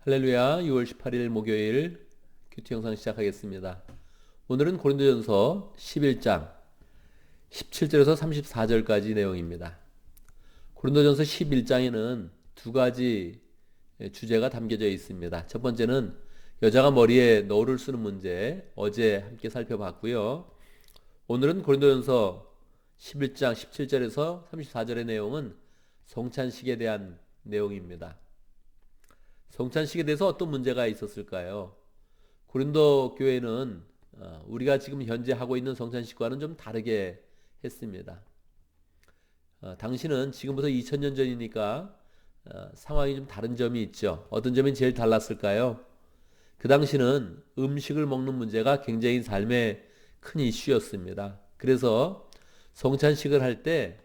할렐루야. 6월 18일 목요일 큐티 영상 시작하겠습니다. 오늘은 고린도전서 11장 17절에서 34절까지 내용입니다. 고린도전서 11장에는 두 가지 주제가 담겨져 있습니다. 첫 번째는 여자가 머리에 너울을 쓰는 문제, 어제 함께 살펴봤고요. 오늘은 고린도전서 11장 17절에서 34절의 내용은 성찬식에 대한 내용입니다. 성찬식에 대해서 어떤 문제가 있었을까요? 고린도 교회는 우리가 지금 현재 하고 있는 성찬식과는 좀 다르게 했습니다. 당시는 지금부터 2000년 전이니까 상황이 좀 다른 점이 있죠. 어떤 점이 제일 달랐을까요? 그 당시는 음식을 먹는 문제가 굉장히 삶의 큰 이슈였습니다. 그래서 성찬식을 할 때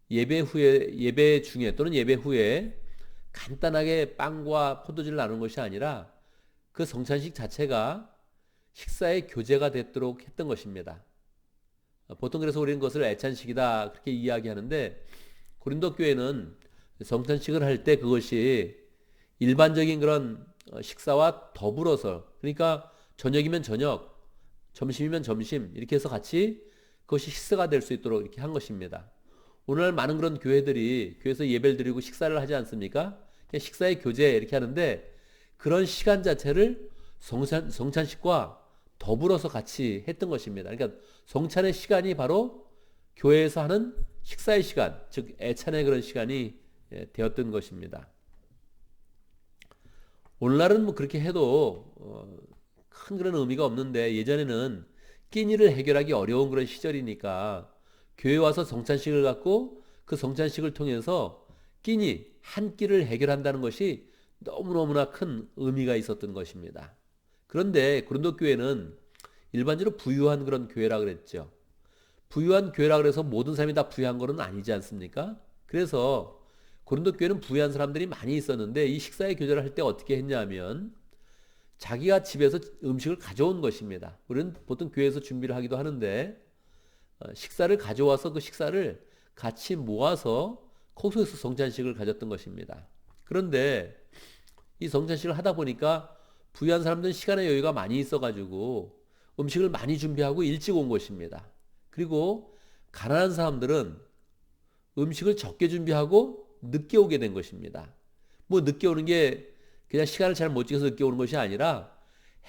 예배 중에 또는 예배 후에 간단하게 빵과 포도주를 나누는 것이 아니라 그 성찬식 자체가 식사의 교제가 됐도록 했던 것입니다. 보통 그래서 우리는 그것을 애찬식이다 그렇게 이야기하는데, 고린도 교회는 성찬식을 할 때 그것이 일반적인 그런 식사와 더불어서, 그러니까 저녁이면 저녁, 점심이면 점심 이렇게 해서 같이 그것이 식사가 될 수 있도록 이렇게 한 것입니다. 오늘날 많은 그런 교회들이 교회에서 예배를 드리고 식사를 하지 않습니까? 그냥 식사의 교제 이렇게 하는데, 그런 시간 자체를 성찬식과 더불어서 같이 했던 것입니다. 그러니까 성찬의 시간이 바로 교회에서 하는 식사의 시간, 즉 애찬의 그런 시간이 되었던 것입니다. 오늘날은 뭐 그렇게 해도 큰 그런 의미가 없는데, 예전에는 끼니를 해결하기 어려운 그런 시절이니까 교회 와서 성찬식을 갖고 그 성찬식을 통해서 끼니, 한 끼를 해결한다는 것이 너무너무나 큰 의미가 있었던 것입니다. 그런데 고린도 교회는 일반적으로 부유한 그런 교회라 그랬죠. 부유한 교회라 그래서 모든 사람이 다 부유한 것은 아니지 않습니까? 그래서 고린도 교회는 부유한 사람들이 많이 있었는데, 이 식사의 교제를 할 때 어떻게 했냐면 자기가 집에서 음식을 가져온 것입니다. 우리는 보통 교회에서 준비를 하기도 하는데 식사를 가져와서 그 식사를 같이 모아서 거기서 성찬식을 가졌던 것입니다. 그런데 이 성찬식을 하다 보니까 부유한 사람들은 시간의 여유가 많이 있어가지고 음식을 많이 준비하고 일찍 온 것입니다. 그리고 가난한 사람들은 음식을 적게 준비하고 늦게 오게 된 것입니다. 뭐 늦게 오는 게 그냥 시간을 잘 못 지켜서 늦게 오는 것이 아니라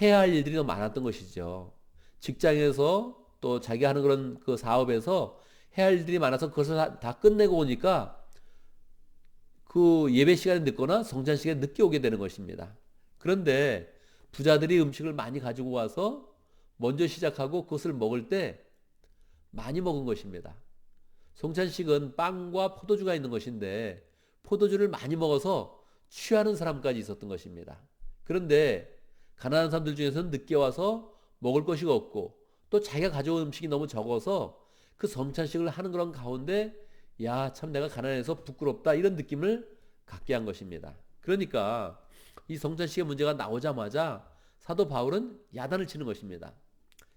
해야 할 일들이 너무 많았던 것이죠. 직장에서 또 자기 하는 그런 그 사업에서 해야 할 일들이 많아서 그것을 다 끝내고 오니까 그 예배 시간에 늦거나 성찬 시간에 늦게 오게 되는 것입니다. 그런데 부자들이 음식을 많이 가지고 와서 먼저 시작하고 그것을 먹을 때 많이 먹은 것입니다. 성찬식은 빵과 포도주가 있는 것인데 포도주를 많이 먹어서 취하는 사람까지 있었던 것입니다. 그런데 가난한 사람들 중에서는 늦게 와서 먹을 것이 없고 또 자기가 가져온 음식이 너무 적어서 그 성찬식을 하는 그런 가운데, 야, 참 내가 가난해서 부끄럽다 이런 느낌을 갖게 한 것입니다. 그러니까 이 성찬식의 문제가 나오자마자 사도 바울은 야단을 치는 것입니다.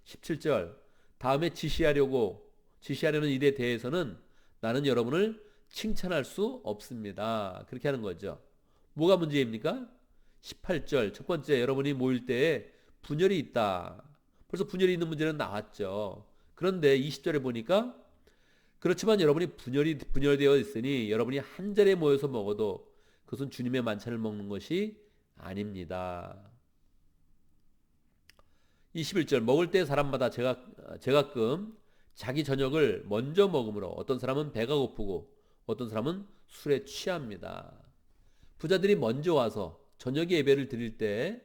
17절, 다음에 지시하려는 일에 대해서는 나는 여러분을 칭찬할 수 없습니다. 그렇게 하는 거죠. 뭐가 문제입니까? 18절, 첫 번째, 여러분이 모일 때에 분열이 있다. 벌써 분열이 있는 문제는 나왔죠. 그런데 20절에 보니까, 그렇지만 여러분이 분열되어 있으니 여러분이 한 자리에 모여서 먹어도 그것은 주님의 만찬을 먹는 것이 아닙니다. 21절, 먹을 때 사람마다 제가끔 자기 저녁을 먼저 먹으므로 어떤 사람은 배가 고프고 어떤 사람은 술에 취합니다. 부자들이 먼저 와서 저녁 예배를 드릴 때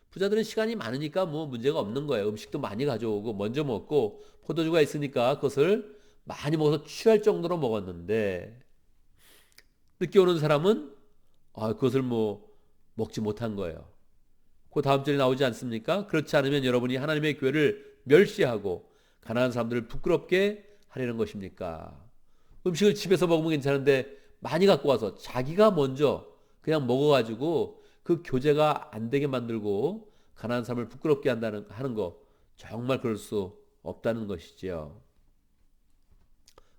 부자들은 시간이 많으니까 뭐 문제가 없는 거예요. 음식도 많이 가져오고 먼저 먹고 포도주가 있으니까 그것을 많이 먹어서 취할 정도로 먹었는데, 늦게 오는 사람은 그것을 뭐 먹지 못한 거예요. 그 다음 절에 나오지 않습니까? 그렇지 않으면 여러분이 하나님의 교회를 멸시하고 가난한 사람들을 부끄럽게 하려는 것입니까? 음식을 집에서 먹으면 괜찮은데 많이 갖고 와서 자기가 먼저 그냥 먹어가지고 그 교제가 안 되게 만들고 가난한 사람을 부끄럽게 하는 거, 정말 그럴 수 없다는 것이지요.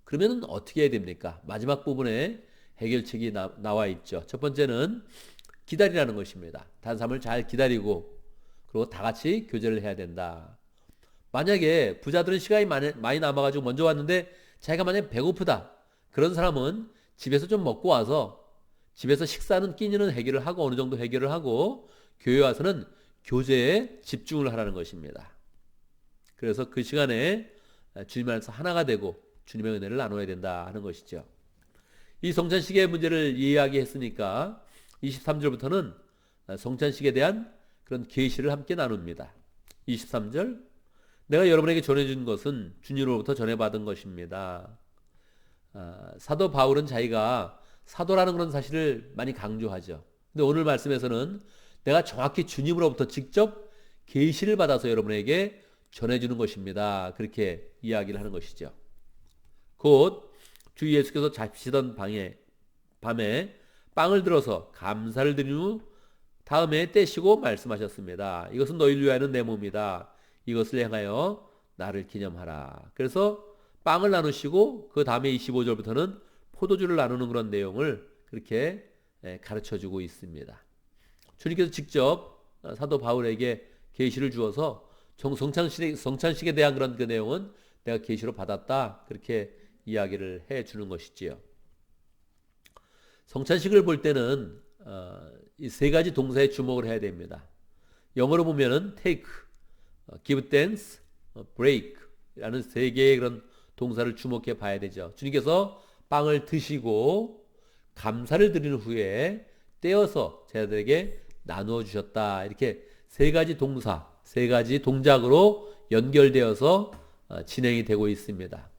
그러면 어떻게 해야 됩니까? 마지막 부분에 해결책이 나와 있죠. 첫 번째는 기다리라는 것입니다. 단삼을 잘 기다리고 그리고 다 같이 교제를 해야 된다. 만약에 부자들은 시간이 많이 남아가지고 먼저 왔는데 자기가 만약에 배고프다. 그런 사람은 집에서 좀 먹고 와서 집에서 식사는 끼니는 해결을 하고 어느 정도 해결을 하고 교회 와서는 교제에 집중을 하라는 것입니다. 그래서 그 시간에 주님 안에서 하나가 되고 주님의 은혜를 나눠야 된다 하는 것이죠. 이 성찬식의 문제를 이야기했으니까 23절부터는 성찬식에 대한 그런 계시를 함께 나눕니다. 23절 내가 여러분에게 전해준 것은 주님으로부터 전해받은 것입니다. 사도 바울은 자기가 사도라는 그런 사실을 많이 강조하죠. 근데 오늘 말씀에서는 내가 정확히 주님으로부터 직접 계시를 받아서 여러분에게 전해주는 것입니다. 그렇게 이야기를 하는 것이죠. 곧 주 예수께서 자시던 밤에 빵을 들어서 감사를 드린 후 다음에 떼시고 말씀하셨습니다. 이것은 너희를 위하여는 내 몸이다. 이것을 행하여 나를 기념하라. 그래서 빵을 나누시고 그 다음에 25절부터는 포도주를 나누는 그런 내용을 그렇게 가르쳐주고 있습니다. 주님께서 직접 사도 바울에게 계시를 주어서 성찬식에 대한 그런 그 내용은 내가 계시로 받았다. 그렇게 이야기를 해주는 것이지요. 성찬식을 볼 때는 이 세 가지 동사에 주목을 해야 됩니다. 영어로 보면은 take, give thanks, break 라는 세 개의 그런 동사를 주목해 봐야 되죠. 주님께서 빵을 드시고 감사를 드린 후에 떼어서 제자들에게 나누어 주셨다. 이렇게 세 가지 동사, 세 가지 동작으로 연결되어서 진행이 되고 있습니다.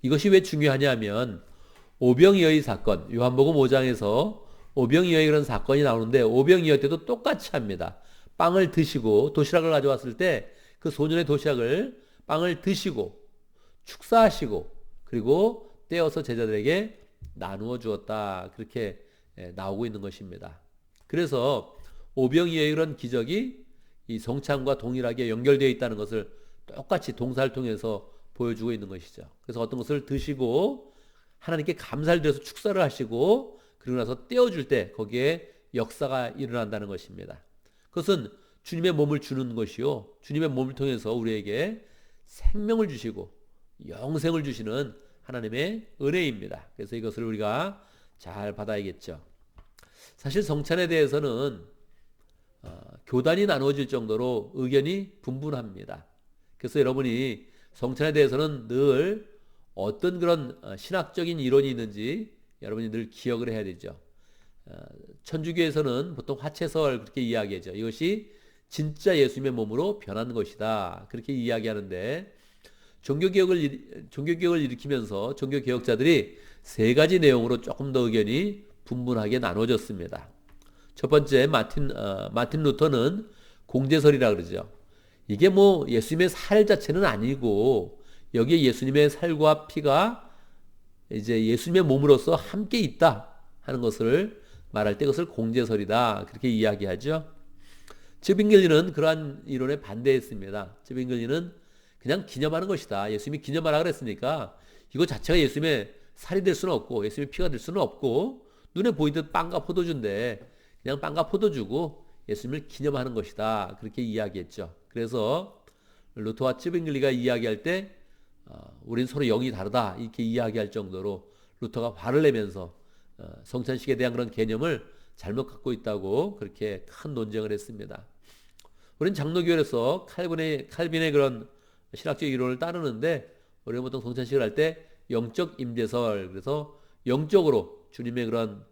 이것이 왜 중요하냐면 오병이어의 사건, 요한복음 5장에서 오병이어의 그런 사건이 나오는데 오병이어 때도 똑같이 합니다. 빵을 드시고 도시락을 가져왔을 때 그 소년의 도시락을 빵을 드시고 축사하시고 그리고 떼어서 제자들에게 나누어 주었다. 그렇게 나오고 있는 것입니다. 그래서 오병이어의 그런 기적이 이 성찬과 동일하게 연결되어 있다는 것을 똑같이 동사를 통해서 보여주고 있는 것이죠. 그래서 어떤 것을 드시고 하나님께 감사를 드려서 축사를 하시고 그리고 나서 떼어줄 때 거기에 역사가 일어난다는 것입니다. 그것은 주님의 몸을 주는 것이요. 주님의 몸을 통해서 우리에게 생명을 주시고 영생을 주시는 하나님의 은혜입니다. 그래서 이것을 우리가 잘 받아야겠죠. 사실 성찬에 대해서는 교단이 나누어질 정도로 의견이 분분합니다. 그래서 여러분이 성찬에 대해서는 늘 어떤 그런 신학적인 이론이 있는지 여러분이 늘 기억을 해야 되죠. 천주교에서는 보통 화채설 그렇게 이야기하죠. 이것이 진짜 예수님의 몸으로 변한 것이다. 그렇게 이야기하는데 종교개혁을 일으키면서 종교개혁자들이 세 가지 내용으로 조금 더 의견이 분분하게 나눠졌습니다. 첫 번째 마틴 루터는 공제설이라 그러죠. 이게 뭐 예수님의 살 자체는 아니고 여기에 예수님의 살과 피가 이제 예수님의 몸으로서 함께 있다 하는 것을 말할 때 그것을 공제설이다 그렇게 이야기하죠. 츠빙글리는 그러한 이론에 반대했습니다. 츠빙글리는 그냥 기념하는 것이다. 예수님이 기념하라 그랬으니까 이거 자체가 예수님의 살이 될 수는 없고 예수님의 피가 될 수는 없고 눈에 보이듯 빵과 포도주인데 그냥 빵과 포도주고 예수님을 기념하는 것이다. 그렇게 이야기했죠. 그래서 루터와 츠빙글리가 이야기할 때 우린 서로 영이 다르다 이렇게 이야기할 정도로 루터가 화를 내면서 성찬식에 대한 그런 개념을 잘못 갖고 있다고 그렇게 큰 논쟁을 했습니다. 우리는 장로교회에서 칼빈의 그런 신학적 이론을 따르는데 우리는 보통 성찬식을 할 때 영적 임재설 그래서 영적으로 주님의 그런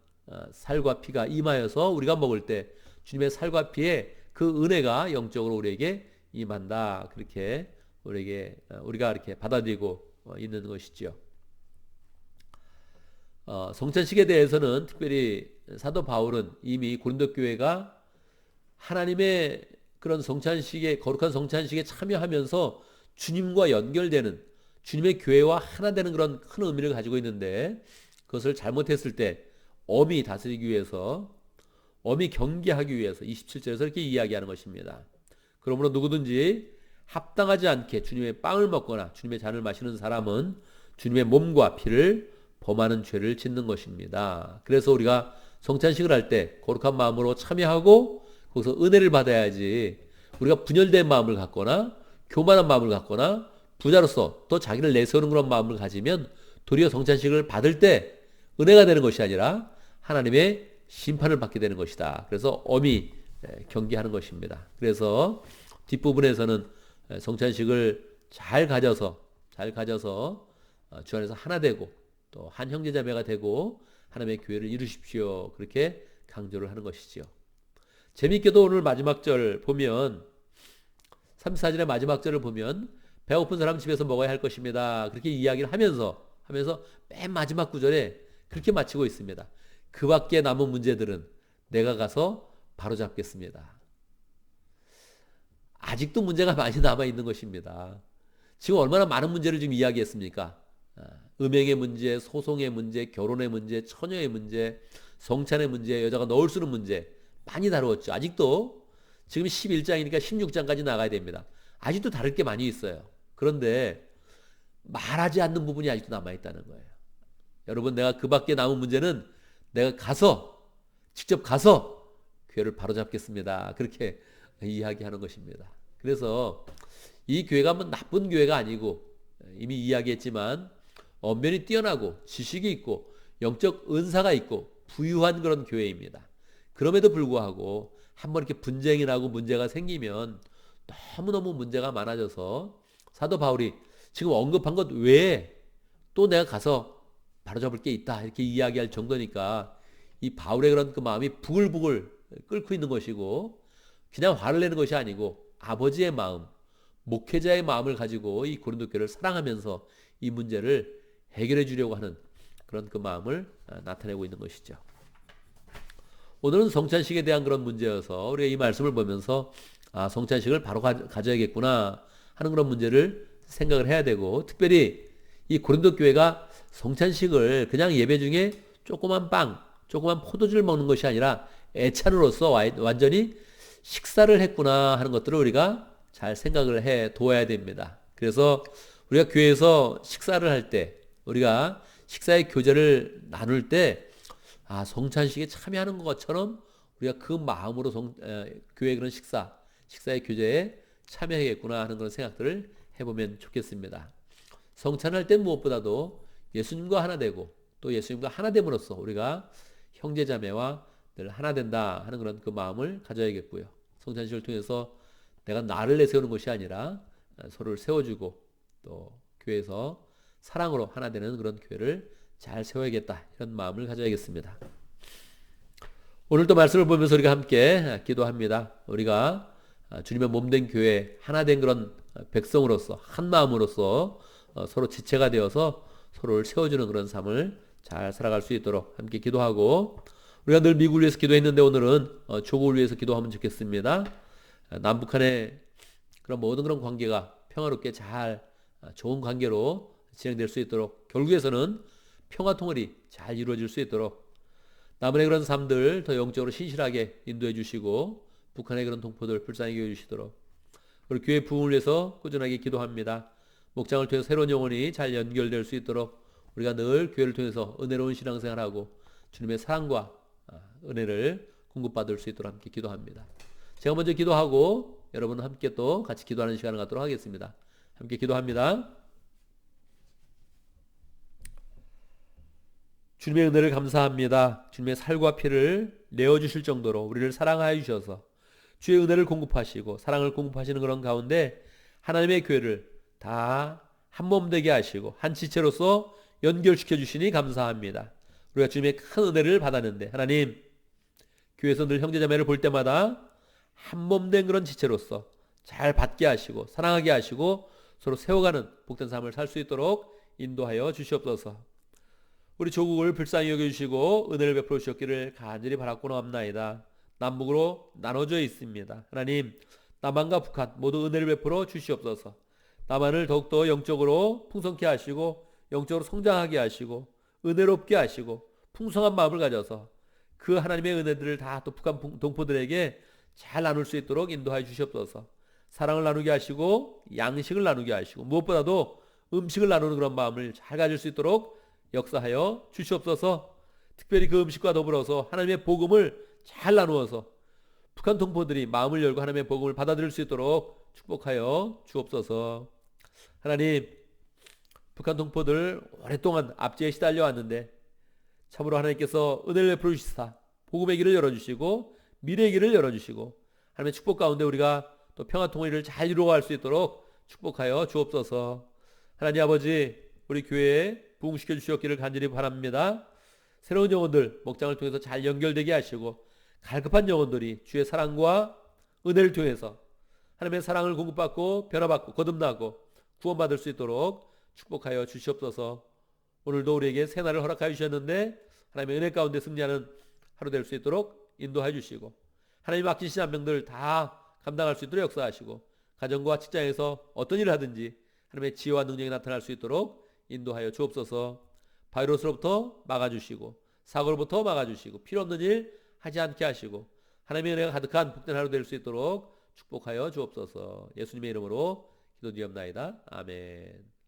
살과 피가 임하여서 우리가 먹을 때 주님의 살과 피의 그 은혜가 영적으로 우리에게 임한다 그렇게 우리가 이렇게 받아들이고 있는 것이지요. 성찬식에 대해서는 특별히 사도 바울은 이미 고린도 교회가 하나님의 그런 거룩한 성찬식에 참여하면서 주님과 연결되는 주님의 교회와 하나 되는 그런 큰 의미를 가지고 있는데 그것을 잘못했을 때 엄히 다스리기 위해서 엄히 경계하기 위해서 27절에서 이렇게 이야기하는 것입니다. 그러므로 누구든지 합당하지 않게 주님의 빵을 먹거나 주님의 잔을 마시는 사람은 주님의 몸과 피를 범하는 죄를 짓는 것입니다. 그래서 우리가 성찬식을 할 때 거룩한 마음으로 참여하고 거기서 은혜를 받아야지, 우리가 분열된 마음을 갖거나 교만한 마음을 갖거나 부자로서 또 자기를 내세우는 그런 마음을 가지면 도리어 성찬식을 받을 때 은혜가 되는 것이 아니라 하나님의 심판을 받게 되는 것이다. 그래서 엄히 경계하는 것입니다. 그래서 뒷부분에서는 성찬식을 잘 가져서 주 안에서 하나 되고 또 한 형제자매가 되고 하나님의 교회를 이루십시오. 그렇게 강조를 하는 것이지요. 재미있게도 오늘 마지막 절 보면 34절의 마지막 절을 보면 배고픈 사람 집에서 먹어야 할 것입니다. 그렇게 이야기를 하면서 맨 마지막 구절에 그렇게 마치고 있습니다. 그 밖에 남은 문제들은 내가 가서 바로잡겠습니다. 아직도 문제가 많이 남아있는 것입니다. 지금 얼마나 많은 문제를 지금 이야기했습니까? 음행의 문제, 소송의 문제, 결혼의 문제, 처녀의 문제, 성찬의 문제, 여자가 넣을 수 있는 문제 많이 다루었죠. 아직도 지금 11장이니까 16장까지 나가야 됩니다. 아직도 다룰 게 많이 있어요. 그런데 말하지 않는 부분이 아직도 남아있다는 거예요. 여러분, 내가 그 밖에 남은 문제는 내가 직접 가서 교회를 바로잡겠습니다. 그렇게 이야기하는 것입니다. 그래서 이 교회가 뭐 나쁜 교회가 아니고 이미 이야기했지만 언변이 뛰어나고 지식이 있고 영적 은사가 있고 부유한 그런 교회입니다. 그럼에도 불구하고 한번 이렇게 분쟁이 나고 문제가 생기면 너무너무 문제가 많아져서 사도 바울이 지금 언급한 것 외에 또 내가 가서 바로잡을 게 있다 이렇게 이야기할 정도니까 이 바울의 그런 그 마음이 부글부글 끓고 있는 것이고 그냥 화를 내는 것이 아니고 아버지의 마음, 목회자의 마음을 가지고 이 고린도 교회를 사랑하면서 이 문제를 해결해 주려고 하는 그런 그 마음을 나타내고 있는 것이죠. 오늘은 성찬식에 대한 그런 문제여서 우리가 이 말씀을 보면서 성찬식을 바로 가져야겠구나 하는 그런 문제를 생각을 해야 되고, 특별히 이 고린도 교회가 성찬식을 그냥 예배 중에 조그만 빵, 조그만 포도주를 먹는 것이 아니라 애찬으로서 완전히 식사를 했구나 하는 것들을 우리가 잘 생각을 해 둬야 됩니다. 그래서 우리가 교회에서 식사를 할 때, 우리가 식사의 교제를 나눌 때 성찬식에 참여하는 것처럼 우리가 그 마음으로 교회 그런 식사의 교제에 참여하겠구나 하는 그런 생각들을 해보면 좋겠습니다. 성찬할 때 무엇보다도 예수님과 하나 되고 또 예수님과 하나 됨으로써 우리가 형제자매와 늘 하나 된다 하는 그런 그 마음을 가져야겠고요. 성찬식을 통해서 내가 나를 내세우는 것이 아니라 서로를 세워주고 또 교회에서 사랑으로 하나 되는 그런 교회를 잘 세워야겠다 이런 마음을 가져야겠습니다. 오늘도 말씀을 보면서 우리가 함께 기도합니다. 우리가 주님의 몸된 교회 하나 된 그런 백성으로서 한 마음으로서 서로 지체가 되어서 서로를 세워주는 그런 삶을 잘 살아갈 수 있도록 함께 기도하고, 우리가 늘 미국을 위해서 기도했는데 오늘은 조국을 위해서 기도하면 좋겠습니다. 남북한의 그런 모든 그런 관계가 평화롭게 잘 좋은 관계로 진행될 수 있도록, 결국에서는 평화 통일이 잘 이루어질 수 있도록 남한의 그런 삶들 더 영적으로 신실하게 인도해 주시고 북한의 그런 동포들 불쌍히 여겨 주시도록 우리 교회 부흥을 위해서 꾸준하게 기도합니다. 목장을 통해서 새로운 영혼이 잘 연결될 수 있도록 우리가 늘 교회를 통해서 은혜로운 신앙생활하고 주님의 사랑과 은혜를 공급받을 수 있도록 함께 기도합니다. 제가 먼저 기도하고 여러분은 함께 또 같이 기도하는 시간을 갖도록 하겠습니다. 함께 기도합니다. 주님의 은혜를 감사합니다. 주님의 살과 피를 내어주실 정도로 우리를 사랑하여 주셔서 주의 은혜를 공급하시고 사랑을 공급하시는 그런 가운데 하나님의 교회를 다 한 몸 되게 하시고 한 지체로서 연결시켜 주시니 감사합니다. 우리가 주님의 큰 은혜를 받았는데 하나님, 교회에서 늘 형제자매를 볼 때마다 한 몸 된 그런 지체로서 잘 받게 하시고 사랑하게 하시고 서로 세워가는 복된 삶을 살 수 있도록 인도하여 주시옵소서. 우리 조국을 불쌍히 여겨주시고 은혜를 베풀어 주셨기를 간절히 바라고는 합나이다. 남북으로 나눠져 있습니다. 하나님, 남한과 북한 모두 은혜를 베풀어 주시옵소서. 남한을 더욱더 영적으로 풍성케 하시고 영적으로 성장하게 하시고 은혜롭게 하시고 풍성한 마음을 가져서 그 하나님의 은혜들을 다 또 북한 동포들에게 잘 나눌 수 있도록 인도하여 주시옵소서. 사랑을 나누게 하시고 양식을 나누게 하시고 무엇보다도 음식을 나누는 그런 마음을 잘 가질 수 있도록 역사하여 주시옵소서. 특별히 그 음식과 더불어서 하나님의 복음을 잘 나누어서 북한 동포들이 마음을 열고 하나님의 복음을 받아들일 수 있도록 축복하여 주옵소서. 하나님, 북한 동포들 오랫동안 압제에 시달려 왔는데 참으로 하나님께서 은혜를 베풀어 주시사 복음의 길을 열어주시고 미래의 길을 열어주시고 하나님의 축복 가운데 우리가 또 평화통일을 잘 이루어갈 수 있도록 축복하여 주옵소서. 하나님 아버지, 우리 교회에 부흥시켜 주시옵기를 간절히 바랍니다. 새로운 영혼들 목장을 통해서 잘 연결되게 하시고 갈급한 영혼들이 주의 사랑과 은혜를 통해서 하나님의 사랑을 공급받고 변화받고 거듭나고 구원받을 수 있도록 축복하여 주시옵소서. 오늘도 우리에게 새날을 허락하여 주셨는데 하나님의 은혜 가운데 승리하는 하루 될 수 있도록 인도하여 주시고 하나님 맡기신 암명들 다 감당할 수 있도록 역사하시고 가정과 직장에서 어떤 일을 하든지 하나님의 지혜와 능력이 나타날 수 있도록 인도하여 주옵소서. 바이러스로부터 막아주시고 사고로부터 막아주시고 필요없는 일 하지 않게 하시고 하나님의 은혜가 가득한 복된 하루 될 수 있도록 축복하여 주옵소서. 예수님의 이름으로 기도드리옵나이다. 아멘.